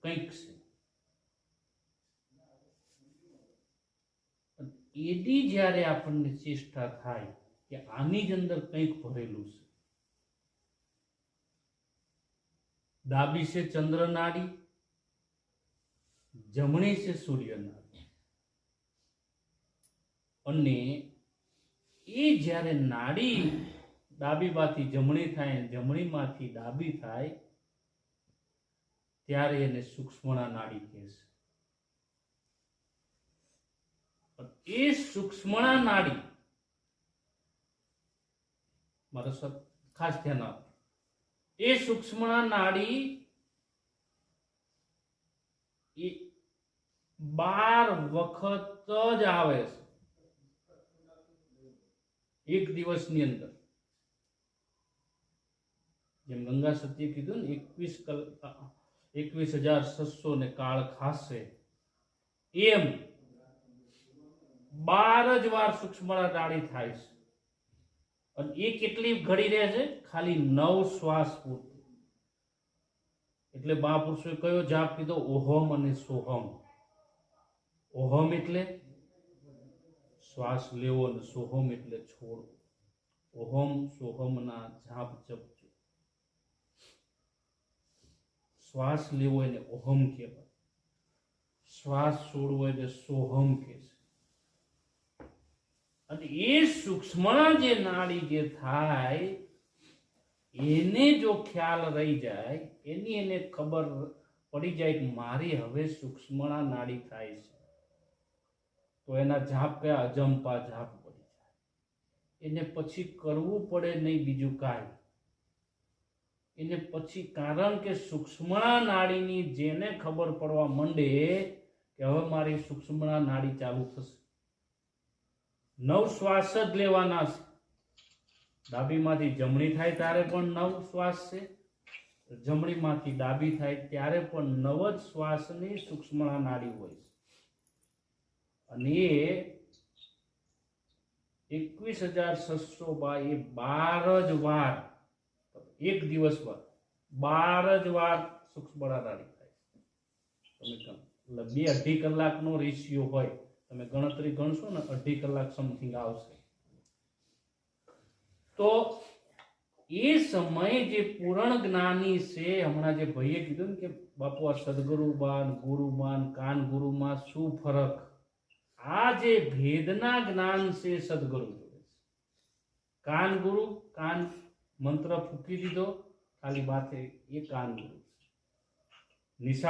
કંઈક છે. એની જ્યારે આપણને ચેષ્ટા થાય કે આની જ અંદર કંઈક ભરેલું છે. ડાબી છે ચંદ્ર નાડી, જમણી છે સૂર્ય નાડી. અને એ જ્યારે નાડી ડાબીમાંથી જમણી થાય, જમણીમાંથી ડાબી થાય, ત્યારે એને સૂક્ષ્મણા નાડી કહે છે. એ સૂક્ષ્મણા નાડી, મારો શબ્દ ખાસ ધ્યાન આપો, એ સૂક્ષ્મણા નાડી એ 12 વખત જ આવે છે એક દિવસની અંદર. જેમ ગંગા સતીએ કીધું ને 21,600 ને કાળ ખાશે, એમ 12 જ વાર સૂક્ષ્મણા નાડી થાય છે. અને એ કેટલી ઘડી રહે છે? ખાલી 9 શ્વાસ પૂરતું. એટલે મહાપુરુષોએ કયો જાપ કીધો? ઓહમ અને સોહમ. ઓહમ એટલે શ્વાસ લેવો અને સોહમ એટલે છોડવો. ઓહમ સોહમના જાપ જપજો. શ્વાસ લેવો એને ઓહમ કહેવાય, શ્વાસ છોડવો એને સોહમ કહે છે. અને એ સૂક્ષ્મણા જે નાડી જે થાય એને જો ખ્યાલ રહી જાય, એને ખબર પડી જાય કે મારી હવે સૂક્ષ્મણા નાડી થાય છે, તો એના જાપ કયા? અજંપા જાપ પડી જાય. એને પછી કરવું પડે નહીં બીજું કાંઈ. એને પછી, કારણ કે સૂક્ષ્મણા નાડીની જેને ખબર પડવા માંડે કે હવે મારી સૂક્ષ્મણા નાડી ચાલુ થશે, 9 શ્વાસ જ લેવાના છે. ડાબીમાંથી જમણી થાય ત્યારે પણ 9 શ્વાસ છે, જમણીમાંથી ડાબી થાય ત્યારે પણ 9 જ શ્વાસની સૂક્ષ્મણા નાડી હોય છે. અને એ 21,600 બાય 12 જ વાર, એક દિવસમાં 12 જ વાર સૂક્ષ્મણા નાડી થાય. તમે એટલે 2-2.5 કલાકનો રેશિયો હોય, તમે ગણતરી ગણશો ને 2.5 કલાક સમથિંગ આવશે. તો એ સમય જે પૂરણ જ્ઞાની છે, હમણાં જે ભાઈએ કીધું ને કે બાપુ આ સદગુરુમાં, ગુરુમાં, કાન ગુરુમાં શું ફરક? આ જે ભેદના જ્ઞાન છે સદગુરુ જોડે છે. કાન ગુરુ, કાન મંત્ર ફૂકી દીધો, ખાલી વાત એ કાન ગુરુ છે. નિશા